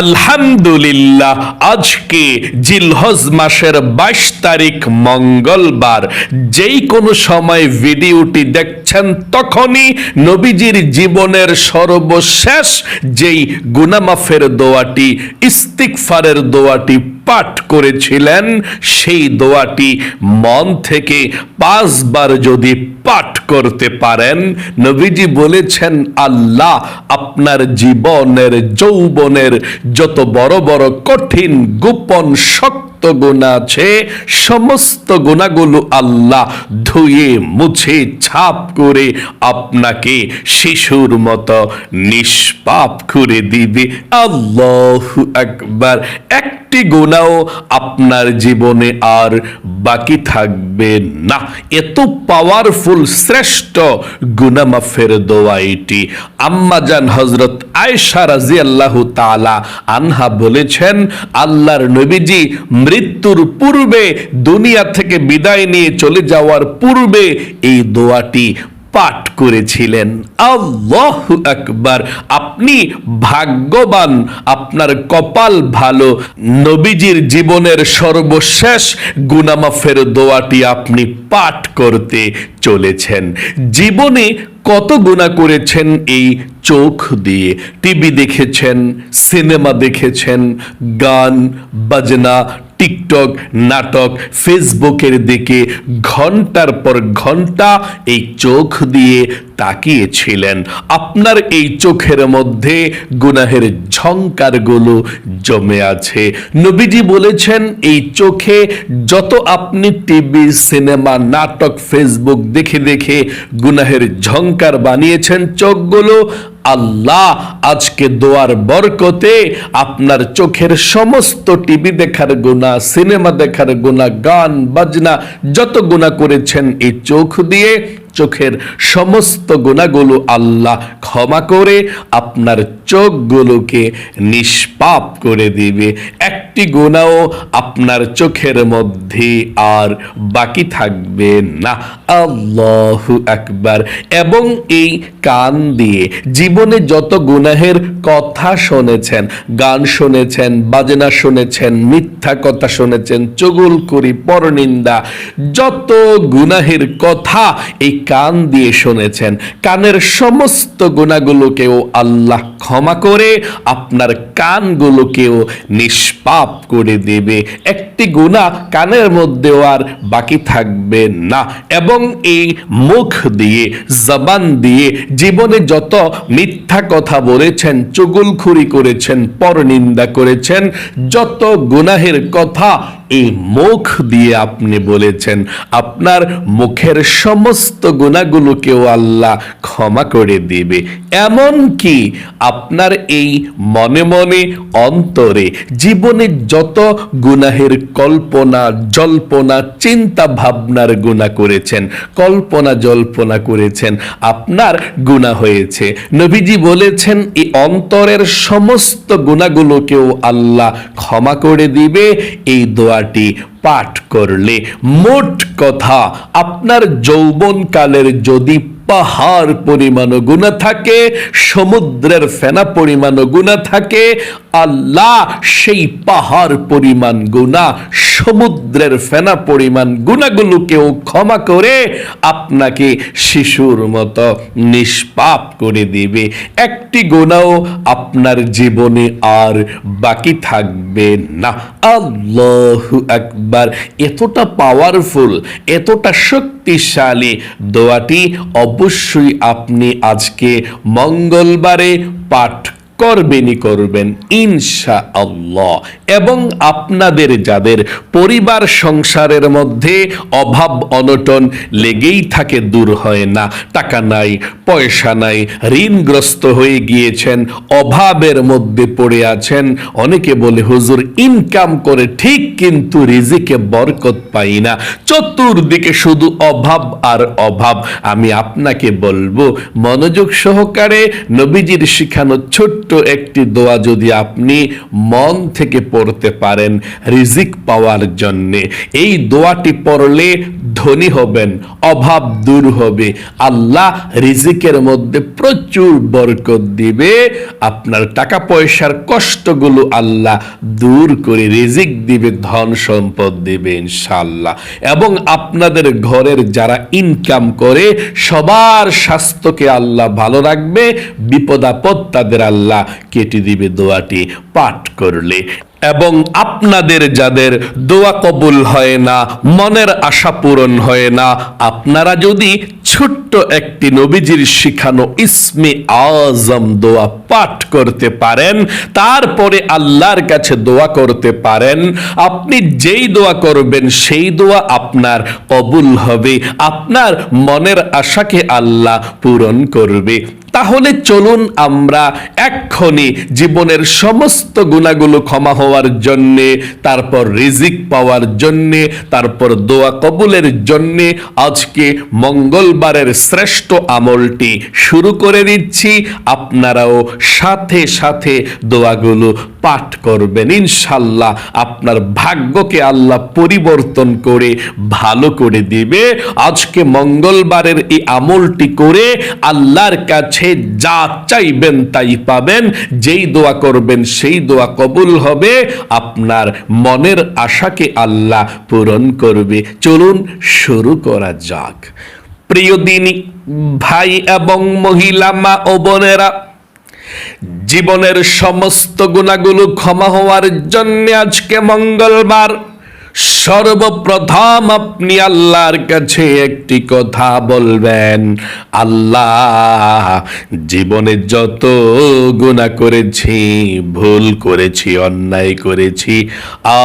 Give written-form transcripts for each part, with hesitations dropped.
আলহামদুলিল্লাহ, আজকে জিলহজ মাসের 22 তারিখ মঙ্গলবার। যেই কোনো সময় ভিডিওটি দেখছেন তখনই নবীজির জীবনের সর্বশেষ যেই গুনাহ মাফের দোয়াটি, ইস্তিগফারের দোয়াটি পাঠ করেছিলেন, সেই দোয়াটি মন থেকে 5 বার যদি পাঠ করতে পারেন, নবীজি বলেছেন আল্লাহ আপনার জীবনের যৌবনের যত বড় বড় কঠিন গোপন শক্ত গুনাহ আছে, সমস্ত গুনাহগুলো আল্লাহ ধুয়ে মুছে ছাপ করে আপনাকে শিশুর মতো নিষ্পাপ করে দিবে। আল্লাহু আকবার। একটি গুনাহ আপনার জীবনে আর বাকি থাকবে না। এত পাওয়ারফুল শ্রেষ্ঠ গুনাহ মাফের দোয়া এটি। আম্মাজান হযরত আয়েশা রাদিয়াল্লাহু তাআলা আনহা বলেছেন, আল্লাহর নবীজি মৃত্যুর পূর্বে, দুনিয়া থেকে বিদায় নিয়ে চলে যাওয়ার পূর্বে এই দোয়াটি পাঠ করেছিলেন। আল্লাহু আকবার। আপনি ভাগ্যবান, আপনার কপাল ভালো, নবীজির জীবনের সর্বশেষ গুনাহ মাফের দোয়াটি আপনি পাঠ করতে চলেছেন। জীবনে কত গুনাহ করেছেন এই চোখ দিয়ে? টিভি দেখেছেন, সিনেমা দেখেছেন, গান বাজনা, টিকটক, নাটক, ফেসবুকের দিকে ঘন্টার পর ঘন্টা এই চোখ দিয়ে তাকিয়েছিলেন। আপনার এই চোখের মধ্যে গুনাহের ঝংকারগুলো জমে আছে। নবীজি বলেছেন এই চোখে যত আপনি টিভি, সিনেমা, নাটক, ফেসবুক দেখে দেখে গুনাহের ঝংকার বানিয়েছেন চোখগুলো, আল্লাহ আজকে দোয়ার বরকতে আপনার চোখের সমস্ত টিভি দেখার গুনাহ, সিনেমা দেখার গুনাহ, গান বাজনা যত গুনাহ করেছেন এই চোখ দিয়ে, চোখের সমস্ত গুনাহগুলো আল্লাহ ক্ষমা করে আপনার চোখগুলোকে নিষ্পাপ করে দিবে। একটি গুনাহ আপনার চোখের মধ্যে আর বাকি থাকবে না। আল্লাহু আকবার। এবং এই কান দিয়ে জীবনে যত গুনাহের কথা শুনেছেন, গান শুনেছেন, বাজনা শুনেছেন, মিথ্যা কথা শুনেছেন, চুগলখড়ি, পরনিন্দা, যত গুনাহের কথা এই কান দিয়ে শুনেছেন, কানের সমস্ত গুনাহগুলোকেও আল্লাহ ক্ষমা করে আপনার কানগুলোকেও নিষ্পাপ করে দেবে। একটি গুনাহ কানের মধ্যেও আর বাকি থাকবে না। এবং এই মুখ দিয়ে, জবান দিয়ে জীবনে যত মিথ্যা কথা বলেছেন, চুগলখড়ি করেছেন, পরনিন্দা করেছেন, যত গুনাহের কথা এই মুখ দিয়ে আপনি বলেছেন, আপনার মুখের সমস্ত গুনাহগুলোকেও আল্লাহ ক্ষমা করে দিবে। এমন কি আপনার এই মনে মনে অন্তরে জীবনে যত গুনাহের কল্পনা জল্পনা, চিন্তা ভাবনার গুনাহ করেছেন, কল্পনা জল্পনা করেছেন, আপনার গুনাহ হয়েছে, নবীজি বলেছেন এই অন্তরের সমস্ত গুনাহগুলোকেও আল্লাহ ক্ষমা করে দিবে এই দোয়াটি পাঠ করলে। মোট কথা, আপনার যৌবনকালের যদি পাহাড় পরিমাণ গুনাহ থাকে, সমুদ্রের ফেনা পরিমাণ গুনাহ থাকে, আল্লাহ সেই পাহাড় পরিমাণ গুনাহ, সমুদ্রের ফেনা পরিমাণ গুনাহগুলোকেও ক্ষমা করে আপনাকে শিশুর মতো নিষ্পাপ করে দিবে। একটি গুনাহ আপনার জীবনে আর বাকি থাকবে না। আল্লাহু আকবার। এতটা পাওয়ারফুল, এতটা শক্তিশালী দোয়াটি অবশ্যই আপনি আজকে মঙ্গলবারে পাঠ করবেন ইনশাআল্লাহ। এবং আপনাদের যাদের পরিবার সংসারের মধ্যে অভাব অনটন লেগেই থাকে, দূর হয় না, টাকা নাই, পয়সা নাই, ঋণগ্রস্ত হয়ে গিয়েছেন, অভাবের মধ্যে পড়ে আছেন, অনেকে বলে হুজুর ইনকাম করে ঠিক কিন্তু রিজিকে বরকত পাই না, চতুর্দিকে শুধু অভাব আর অভাব। আমি আপনাকে বলবো মনোযোগ সহকারে নবীজির শিখানো ছোট্ট ছোট্ট একটি দোয়া যদি আপনি মন থেকে পড়তে পারেন রিজিক পাওয়ার জন্যে, এই দোয়াটি পড়লে ধনী হবেন, অভাব দূর হবে, আল্লাহ রিজিকের মধ্যে প্রচুর বরকত দিবে, আপনার টাকা পয়সার কষ্টগুলো আল্লাহ দূর করে রিজিক দিবে, ধন সম্পদ দিবে ইনশাআল্লাহ। এবং আপনাদের ঘরের যারা ইনকাম করে সবার স্বাস্থ্যকে আল্লাহ ভালো রাখবে, বিপদ আপদ তাদের আল্লাহ কেটে দিবে দোয়াটি পাঠ করলে। এবং আপনাদের যাদের দোয়া কবুল হয় না, মনের আশা পূরণ হয় না, আপনারা যদি ছোট্ট একটি নবীজির শিখানো ইসমে আজম দোয়া পাঠ করতে পারেন, তারপরে আল্লাহর কাছে দোয়া করতে পারেন, আপনি যেই দোয়া করবেন সেই দোয়া আপনার কবুল হবে, আপনার মনের আশাকে আল্লাহ পূরণ করবে। তাহলে চলুন আমরা এক্ষুনি জীবনের সমস্ত গুনাহগুলো ক্ষমা হওয়ার জন্যে, তারপর রিজিক পাওয়ার জন্যে, তারপর দোয়া কবুলের জন্যে আজকে মঙ্গলবারের শ্রেষ্ঠ আমলটি শুরু করে দিচ্ছি। আপনারাও সাথে সাথে দোয়াগুলো পাঠ করবেন, ইনশাল্লাহ আপনার ভাগ্যকে আল্লাহ পরিবর্তন করে ভালো করে দিবে। আজকে মঙ্গলবারের এই আমলটি করে আল্লাহর কাছে যা চাইবেন তাই পাবেন, যেই দোয়া করবেন সেই দোয়া কবুল হবে, আপনার মনের আশাকে আল্লাহ পূরণ করবে। চলুন শুরু করা যাক। প্রিয় দিনী ভাই এবং মহিলা, মা ও বোনেরা, জীবনের সমস্ত গুনাহগুলো ক্ষমা হওয়ার জন্য আজকে মঙ্গলবার সর্বপ্রথম আপনি আল্লাহর কাছে একটি কথা বলবেন, আল্লাহ জীবনে যত গুনাহ করেছি, ভুল করেছি, অন্যায় করেছি,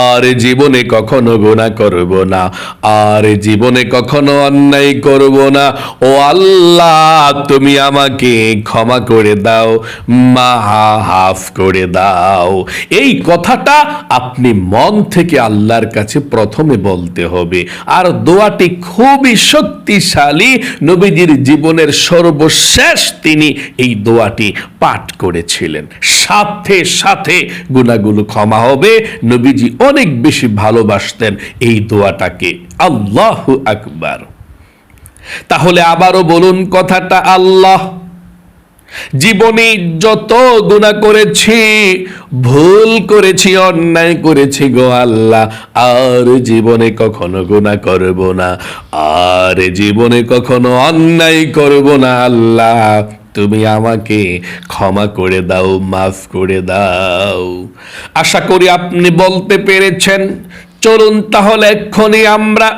আর জীবনে কখনো গুনাহ করব না, আর জীবনে কখনো অন্যায় করব না। ও আল্লাহ, তুমি আমাকে ক্ষমা করে দাও, মাফ করে দাও। এই কথাটা আপনি মন থেকে আল্লাহর কাছে প্রথমে বলতে হবে। আর দোয়াটি খুবই শক্তিশালী, নবীজির জীবনের সর্বশেষ তিনি এই দোয়াটি পাঠ করেছিলেন, সাথে সাথে গুনাহগুলো ক্ষমা হবে। নবীজি অনেক বেশি ভালোবাসতেন এই দোয়াটাকে। আল্লাহু আকবার। তাহলে আবারও বলুন কথাটা, আল্লাহ জীবনে যত গুনাহ করেছি, ভুল করেছি, অন্যায় করেছি গো আল্লাহ, আর জীবনে কখনো গুনাহ করব না, আর জীবনে কখনো অন্যায় করব না। আল্লাহ তুমি আমাকে ক্ষমা করে দাও, মাফ করে দাও। আশা করি আপনি বলতে পেরেছেন। চলুন তাহলে এক্ষুনি আমরা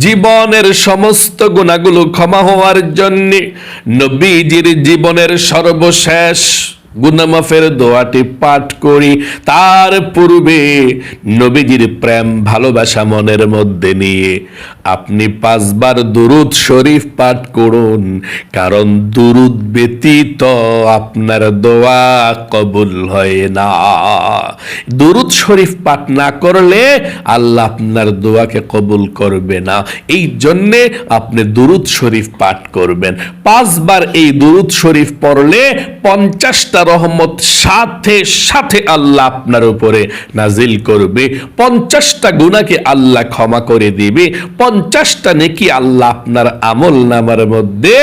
জীবনের সমস্ত গুনাহগুলো ক্ষমা হওয়ার জন্য নবীজির জীবনের সর্বশেষ গুনাহ মাফের দোয়াটি পাঠ করি। তার পূর্বে নবীজির প্রেম ভালোবাসা মনের মধ্যে নিয়ে আপনি 5 বার দুরূদ শরীফ পাঠ করুন, কারণ দুরূদ ব্যতীত আপনার দোয়া কবুল হয় না। দুরূদ শরীফ পাঠ না করলে আল্লাহ আপনার দোয়াকে কবুল করবে না। এই জন্যে আপনি দুরূদ শরীফ পাঠ করবেন। 5 বার এই দুরূদ শরীফ পড়লে 50টা রহমত সাথে সাথে আল্লাহ আপনার উপরে নাজিল করবে। 50টা গুনাহকে আল্লাহ ক্ষমা করে দিবে। 50টা নেকি আল্লাহ আপনার আমল নামার মধ্যে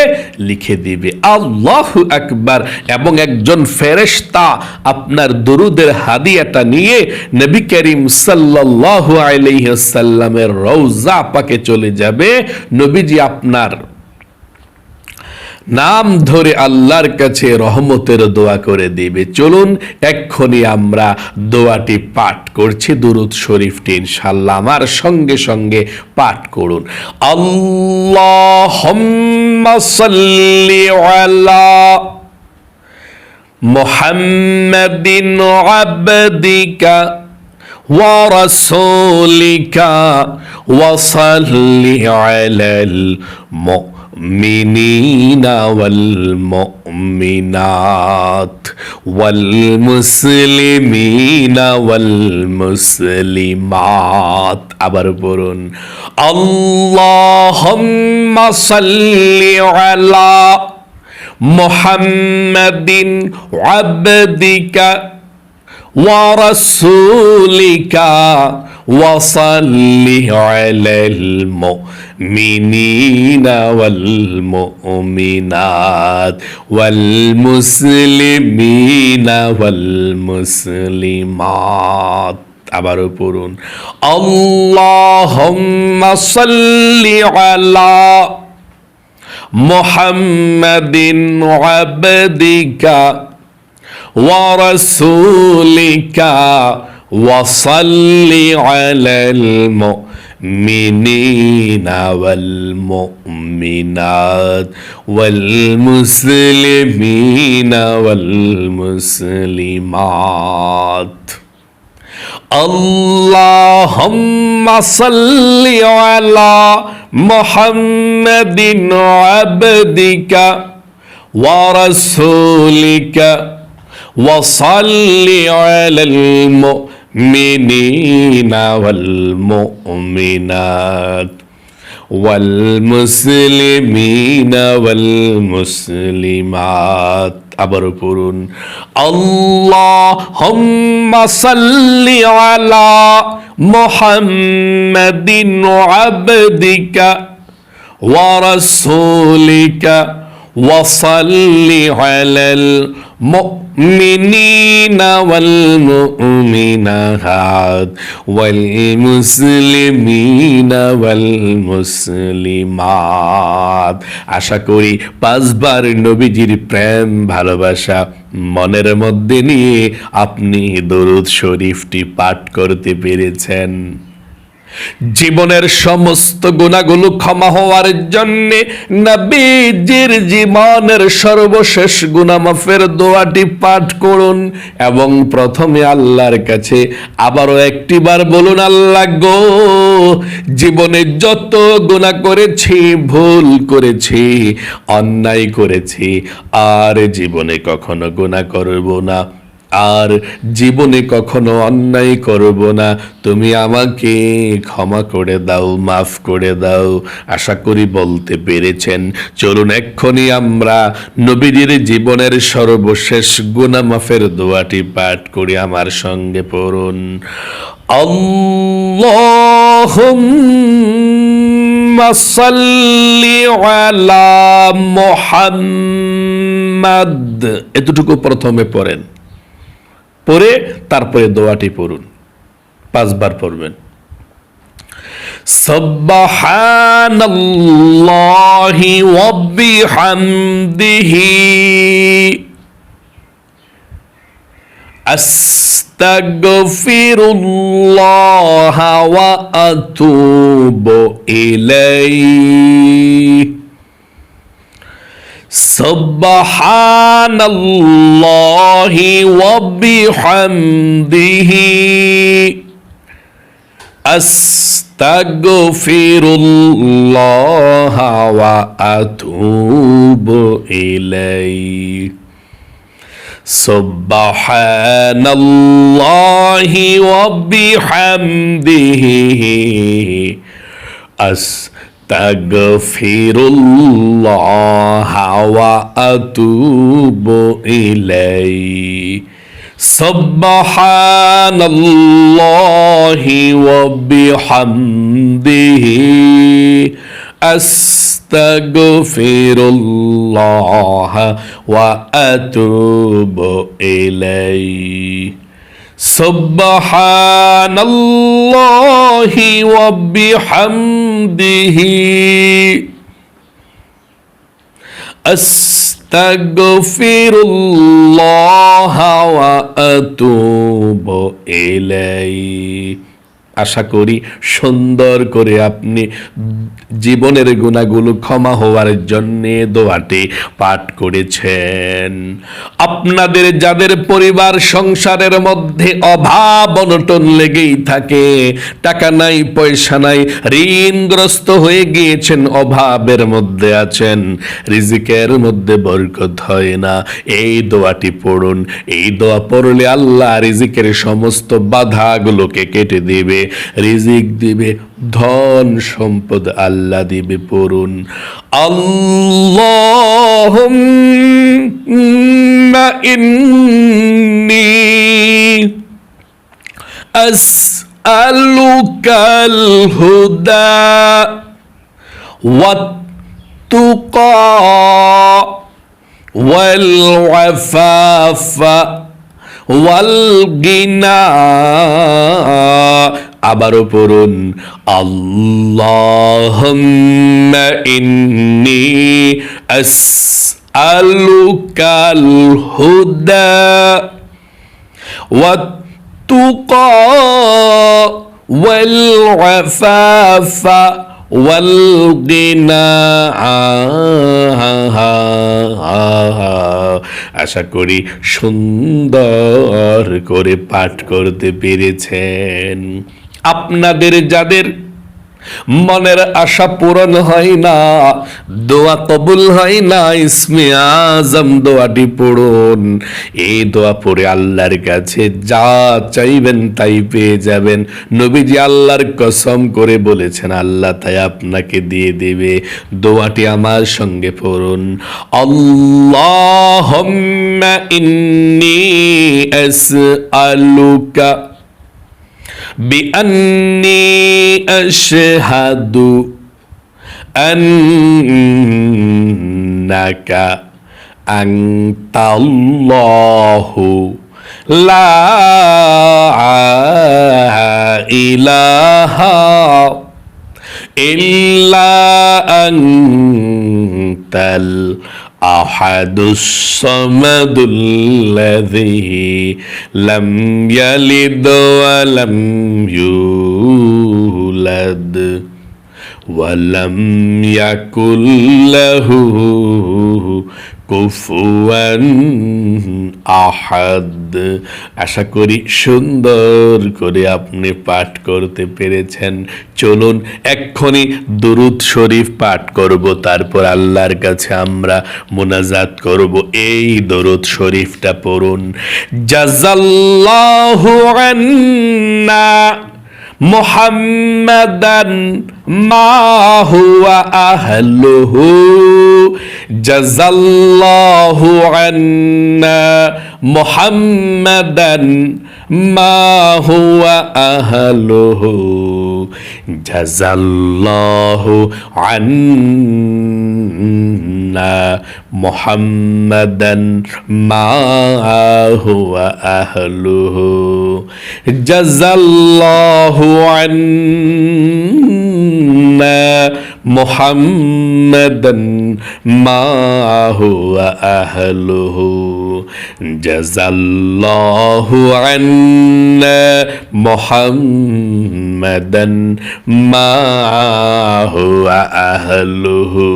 লিখে দিবে। আল্লাহু আকবার। এবং একজন ফেরেশতা আপনার দুরুদের হাদিয়াটা নিয়ে নবী করিম সাল্লাল্লাহু আলাইহি ওয়াসাল্লামের রওজা পাকে চলে যাবে। নবীজি আপনার নাম ধরে আল্লাহর কাছে রহমতের দোয়া করে দিবে। চলুন এক্ষুনি আমরা দোয়াটি পাঠ করছি, দুরূদ শরীফটি ইনশাআল্লাহ আমার সঙ্গে সঙ্গে পাঠ করুন। আল্লাহুম্মা সাল্লি আলা মুহাম্মাদিন আবদিকা ওয়া রাসূলিকা ওয়া সাল্লি আলাল المؤمنين والمؤمنات والمسلمين والمسلمات। আবার বলুন, আল্লাহুম্মা সাল্লি আলা মুহাম্মাদিন আবদিকা ওয়া রাসূলিকা ওয়া সাল্লি আলাল মুমিনিনা ওয়াল মুমিনাত ওয়াল মুসলিমিনা ওয়াল মুসলিমাত। আবারও পড়ুন, আল্লাহুম্মা সাল্লি আলা মুহাম্মাদিন আবদিকা ওয়া রাসূলিকা ওয়া সাল্লি আলাল মুমিনিনা ওয়াল মুমিনাত ওয়াল মুসলিমিনা ওয়াল মুসলিমাত। আল্লাহুম্মা সাল্লি আলা মুহাম্মাদিন আবদিকা ওয়া রাসূলিকা ওয়া সাল্লি আলাল মুমিনিনা ওয়াল মুমিনাত ওয়াল মুসলিমিনা ওয়াল মুসলিমাত। আবারও পড়ুন, আল্লাহুম্মা সাল্লি আলা মুহাম্মাদিন আবদিকা ওয়া রাসূলিকা ওয়া সাল্লি আলাল মুমিনিনা ওয়াল মুমিনাত ওয়াল মুসলিমিনা ওয়াল মুসলিমাত। আশা করি 5 বার নবীজির প্রেম ভালোবাসা মনের মধ্যে নিয়ে আপনি দরুদ শরীফটি পাঠ করতে পেরেছেন। জীবনের সমস্ত গুনাহগুলো ক্ষমা হওয়ার জন্য নবীজির জীবনের সর্বশেষ গুনাহ মাফের দোয়াটি পাঠ করুন এবং প্রথমে আল্লাহর কাছে আবারও একটিবার বলুন, আল্লাহ গো, জীবনে যত গুনাহ করেছি, ভুল করেছি, অন্যায় করেছি, আর জীবনে কখনো গুনাহ করব না, আর জীবনে কখনো অন্যায় করব না, তুমি আমাকে ক্ষমা করে দাও, মাফ করে দাও। আশা করি বলতে পেরেছেন। চলুন এক্ষুনি আমরা নবীজির জীবনের সর্বশেষ গুনাহ মাফের দোয়াটি পাঠ করি। আমার সঙ্গে পড়ুন, আল্লাহুম্মা সাল্লি আলা মুহাম্মাদ। এতটুকু প্রথমে পড়েন, পরে তারপরে দোয়াটি পড়ুন, 5 বার পড়বেন। সুবহানাল্লাহি ওয়া বিহামদিহি আস্তাগফিরুল্লাহ ওয়া আতুবু ইলাইহি। সুবহানাল্লাহি ওয়া বিহামদিহি আস্তাগফিরুল্লাহ ওয়া আতুবু ইলাইহি। সুবহানাল্লাহি ওয়া বিহামদিহি আস্তাগফিরুল্লাহ ওয়া আতুবু ইলাইহি। সুবহানাল্লাহি ওয়া বিহামদিহি আস্তাগফিরুল্লাহ ওয়া আতুবু ইলাইহি। সুবহানাল্লাহি ওয়া বিহামদিহি আস্তাগফিরুল্লাহ ওয়া আতুবু ইলাইহি। আশা করি সুন্দর করে আপনি জীবনের গুনাহগুলো ক্ষমা হওয়ার জন্য দোয়াটি পাঠ করেছেন। আপনাদের যাদের পরিবার সংসারের মধ্যে অভাব অনটন লেগেই থাকে, টাকা নাই, পয়সা নাই, ঋণগ্রস্ত হয়ে গিয়েছেন, অভাবের মধ্যে আছেন, রিজিকের মধ্যে বরকত হয় না, এই দোয়াটি পড়ুন। এই দোয়া পড়লে আল্লাহ রিজিকের সমস্ত বাধাগুলোকে কেটে দিবে। রিজিক দিবে, ধন সম্পদ আল্লাহ দিবে। পড়ুন আল্লাহুম্মা ইন্নী আসআলুকাল হুদা ওয়াত-তুকা ওয়াল আফাফা ওয়াল গিনা। আবারও পড়ুন আল্লাহুম্মা ইন্নী আসআলুকাল হুদা ওয়াত-তুকা ওয়াল আফাফা ওয়াল গিনা। আশা করি সুন্দর করে পাঠ করতে পেরেছেন। আপনাদের যাদের মনের আশা পূরণ হয় না, দোয়া কবুল হয় না, ইসমে আজম দোয়াটি পড়ুন। এই দোয়া পড়ে আল্লাহর কাছে যা চাইবেন তাই পেয়ে যাবেন। নবীজি আল্লাহর কসম করে বলেছেন আল্লাহ তাই আপনাকে দিয়ে দেবে। দোয়াটি আমার সঙ্গে পড়ুন আল্লাহুম্মা ইন্নী আসআলুকা بأني أشهد أنك أنت الله لا إله إلا أنت الأحد الصمد الذي لم يلد ولم يولد ولم يكن له কুফুয়ান আহাদ। আশা করি সুন্দর করে আপনি পাঠ করতে পেরেছেন। চলুন এক্ষুনি দুরূদ শরীফ পাঠ করব, তারপর আল্লাহর কাছে আমরা মুনাজাত করব। এই দুরূদ শরীফটা পড়ুন জাযাল্লাহু আন্না মুহাম্মাদান মা হুয়া আহলুহু জাযাল্লাহু আন্না মুহাম্মাদান মা হুয়া আহলুহু জাযাল্লাহু আন্না মুহাম্মাদান মা হুয়া আহলুহু জাযাল্লাহু আন্না মুহাম্মাদান মা হুয়া আহলুহু জাযাল্লাহু আন্না মুহাম্মাদান মা হুয়া আহলুহু।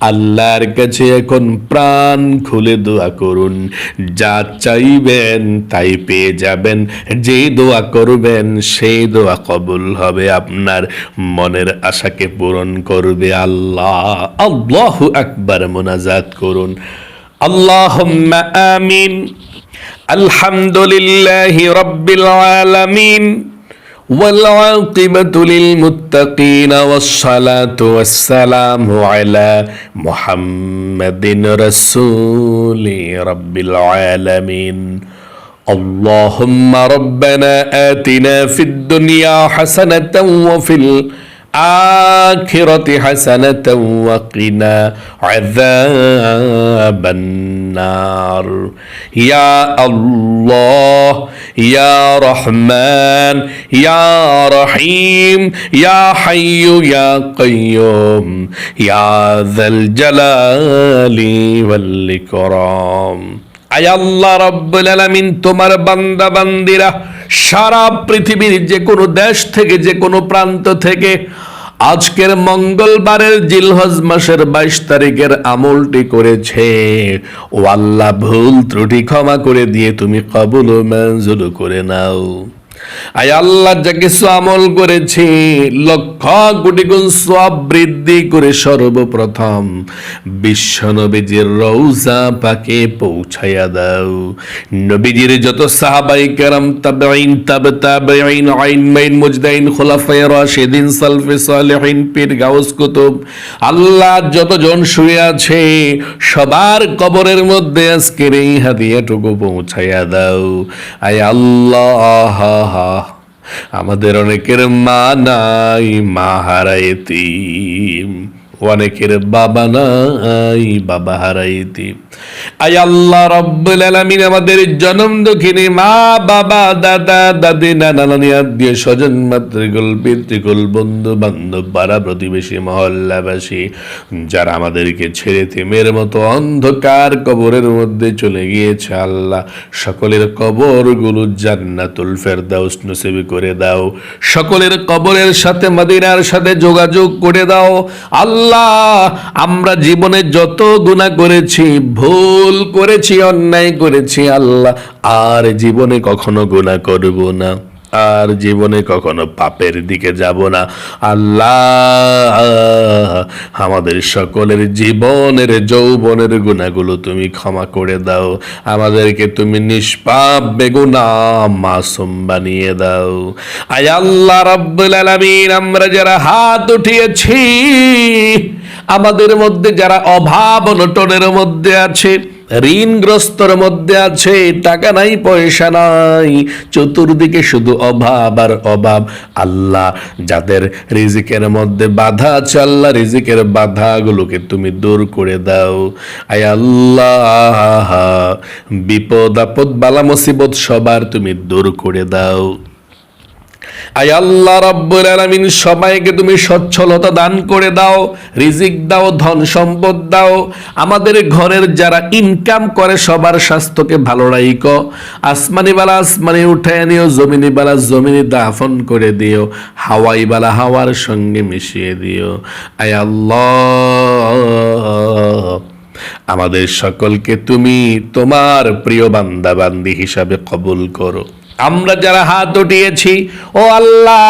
আল্লাহর কাছে এখন প্রাণ খুলে দোয়া করুন, যা চাইবেন তাই পেয়ে যাবেন। যে দোয়া করবেন সেই দোয়া কবুল হবে, আপনার মনের আশাকে পূরণ করবে আল্লাহ। আল্লাহু আকবার। মুনাজাত করুন আল্লাহুম্মা আমিন। আলহামদুলিল্লাহি রাব্বিল আলামিন ওয়াল আকিবাতু লিল মুত্তাকিন ওয়াস সালাতু ওয়াস সালামু আলা মুহাম্মাদিন রাসূলি রাব্বিল আলামিন। اللهم ربنا آتنا في الدنيا حسنة وفي الآخرة حسنة وقنا عذاب النار يا الله يا رحمن يا رحيم يا حي يا قيوم يا ذا الجلال والإكرام। আয় আল্লাহ রাব্বুল আলামিন, তোমার বান্দা বান্দিরা সারা পৃথিবীর যে কোনো দেশ থেকে, যে কোনো প্রান্ত থেকে আজকের মঙ্গলবারের জিলহজ মাসের 22 তারিখের আমলটি করেছে, ও আল্লাহ ভুল ত্রুটি ক্ষমা করে দিয়ে তুমি কবুল ও মঞ্জুর করে নাও। আয় আল্লাহ, যা কিছু আমল করেছি লক্ষ কোটি গুণ সওয়াব বৃদ্ধি করে সর্বপ্রথম বিশ্ব নবীজির রওজা পাকে পৌঁছায়া দাও। নবীজির যত সাহাবায়ে কেরাম, তাবেঈন, তাবেঈন, আইন মাইন, মুজতাহিদ, খুলাফায়ে রাশিদিন, সালফে সালেহিন, পীর, গাউস, কুতুব, আল্লাহ যতজন শুয়ে আছে সবার কবরের মধ্যে আজকের এই হাদিয়াটুকু পৌঁছায়া দাও। আয় আল্লাহ, আমাদের অনেকের মা নাই, মা হারায় এতিম, অনেকের বাবা নাই, বাবা হারায় এতিম। আয় আল্লাহ রাব্বুল আলামিন, আমাদের জনম দুঃখিনী মা, বাবা, দাদা, দাদি, নানা, নানি, আত্মীয় স্বজন, মাতৃকুল, পিতৃকুল, বন্ধু বান্ধব, পাড়া প্রতিবেশী, মহল্লাবাসী যারা আমাদেরকে ছেড়ে থেমের মতো অন্ধকার কবরের মধ্যে চলে গিয়েছে, আল্লাহ সকলের কবরগুলো জান্নাতুল ফেরদাউস নসিব করে দাও। সকলের কবরের সাথে মদিনার সাথে যোগাযোগ করে দাও। আল্লাহ, আমরা জীবনে যত গুনাহ করেছি, ভুল করেছি, অন্যায় করেছি, আল্লাহ আর জীবনে কখনো গুনাহ করব না, আর জীবনে কখনো পাপের দিকে যাব না। আল্লাহ, আমাদের সকলের জীবনের যৌবনের গুনাহগুলো তুমি ক্ষমা করে দাও। আমাদেরকে তুমি নিষ্পাপ বেগুনাহ মাসুম বানিয়ে দাও। আয় আল্লাহ রাব্বুল আলামিন, আমরা যারা হাত উঠিয়েছি, আমাদের মধ্যে যারা অভাব অনটনের মধ্যে আছে, ঋণগ্রস্তর মধ্যে আছে, টাকা নাই, পয়সা নাই, চতুর্দিকে শুধু অভাব আর অভাব, আল্লাহ যাদের রিজিকের মধ্যে বাধা আছে, আল্লাহ রিজিকের বাধাগুলোকে তুমি দূর করে দাও। আয় আল্লাহ, বিপদ আপদ বালা মুসিবত সবার তুমি দূর করে দাও। আয় আল্লাহ রাব্বুল আলামিন, সবাইকে তুমি সচ্ছলতা দান করে দাও, রিজিক দাও, ধন সম্পদ দাও। আমাদের ঘরের যারা ইনকাম করে সবার স্বাস্থ্যকে ভালো রাখো। আসমানি বালা আসমানি উঠায় নিও, জমিনি বালা জমিনি দাফন করে দিও, হাওয়াই বালা হাওয়ার সঙ্গে মিশিয়ে দিও। আয় আল্লাহ, আমাদের সকলকে তুমি তোমার প্রিয় বান্দা বান্দি হিসাবে কবুল করো। আমরা যারা হাত উঠিয়েছি, ও আল্লাহ,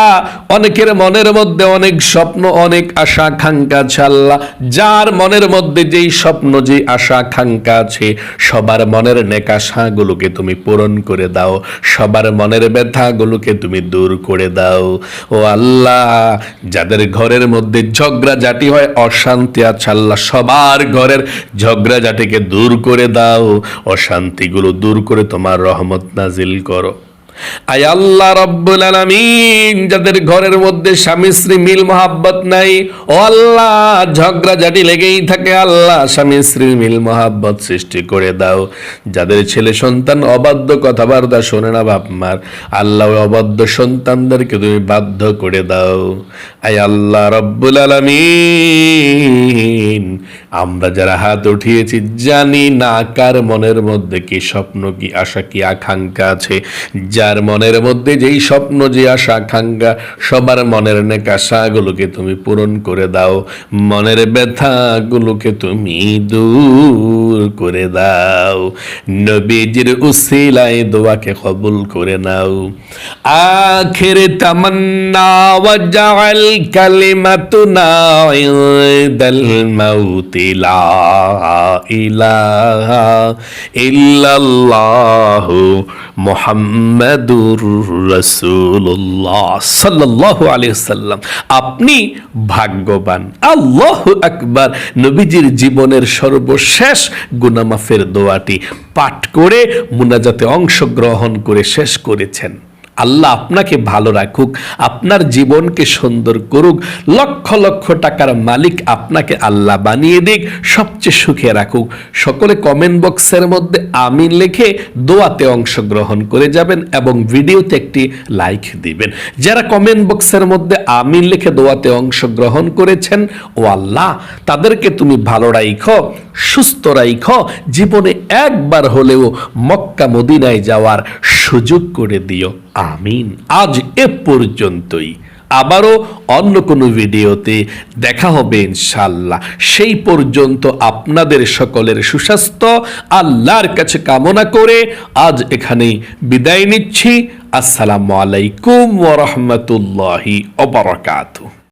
অনেকের মনের মধ্যে অনেক স্বপ্ন, অনেক আশা আকাঙ্ক্ষা আছে, আল্লাহ যার মনের মধ্যে যেই স্বপ্ন, যে আশা আকাঙ্ক্ষা আছে, সবার মনের নেক আশাগুলোকে তুমি পূরণ করে দাও, সবার মনের ব্যথাগুলোকে তুমি দূর করে দাও। ও আল্লাহ, যাদের ঘরের মধ্যে ঝগড়াঝাটি হয়, অশান্তি আছে, আল্লাহ সবার ঘরের ঝগড়াঝাটিকে দূর করে দাও, অশান্তিগুলো দূর করে তোমার রহমত নাজিল করো। আয় আল্লাহ রাব্বুল আলামিন, যাদের ঘরের মধ্যে স্বামী স্ত্রী মিল মহাব্বত নাই, ও আল্লাহ ঝগড়াঝাটি লেগেই থাকে, আল্লাহ স্বামী স্ত্রীর মিল মহাব্বত সৃষ্টি করে দাও। যাদের ছেলে সন্তান অবাধ্য কথাবার্তা শোনে না বাপ মার, আল্লাহ অবাধ্য সন্তানদেরকে তুমি বাধ্য করে দাও। আয় আল্লাহ রাব্বুল আলামিন, আমরা যারা হাত উঠিয়েছি, জানি না কার মনের মধ্যে কি স্বপ্ন, কি আশা, কি আকাঙ্ক্ষা আছে। যার মনের মধ্যে যেই স্বপ্ন, যে আশা আকাঙ্ক্ষা, সবার মনের নেক আশাগুলোকে তুমি পূরণ করে দাও, মনের ব্যথাগুলোকে তুমি দূর করে দাও। নবীজির উসিলায় দোয়াকে কবুল করে নাও। আখির তামান্না ওয়াজআল কালিমাতুনা ইনদাল মাউতি লা ইলাহা ইল্লাল্লাহু মুহাম্মাদুর রাসূলুল্লাহ সাল্লাল্লাহু আলাইহি ওয়াসাল্লাম। আপনি ভাগ্যবান। আল্লাহু আকবার। নবীজির জীবনের সর্বশেষ গুনাহ মাফের দোয়াটি পাঠ করে মুনাজাতে অংশগ্রহণ করে শেষ করেছেন। আল্লাহ আপনাকে ভালো রাখুক, আপনার জীবনকে সুন্দর করুক, লক্ষ লক্ষ টাকার মালিক আপনাকে আল্লাহ বানিয়ে দিক, সবচেয়ে সুখে রাখুক। সকলে কমেন্ট বক্সের মধ্যে আমিন লিখে দোয়াতে অংশগ্রহণ করে যাবেন এবং ভিডিওতে একটি লাইক দিবেন। যারা কমেন্ট বক্সের মধ্যে আমিন লিখে দোয়াতে অংশগ্রহণ করেছেন, ও আল্লাহ তাদেরকে তুমি ভালো রাখো, সুস্থ রাখো, জীবনে একবার হলেও মক্কা মদিনায় যাওয়ার সুযোগ করে দিও। আমিন। আজ এ পর্যন্তই। আবারও অন্য কোনো ভিডিওতে দেখা হবে ইনশাআল্লাহ। সেই পর্যন্ত আপনাদের সকলের সুস্বাস্থ্য আল্লাহর কাছে কামনা করে আজ এখানেই বিদায় নিচ্ছি। আসসালামু আলাইকুম ওয়া রাহমাতুল্লাহি ওয়া বারাকাতুহু।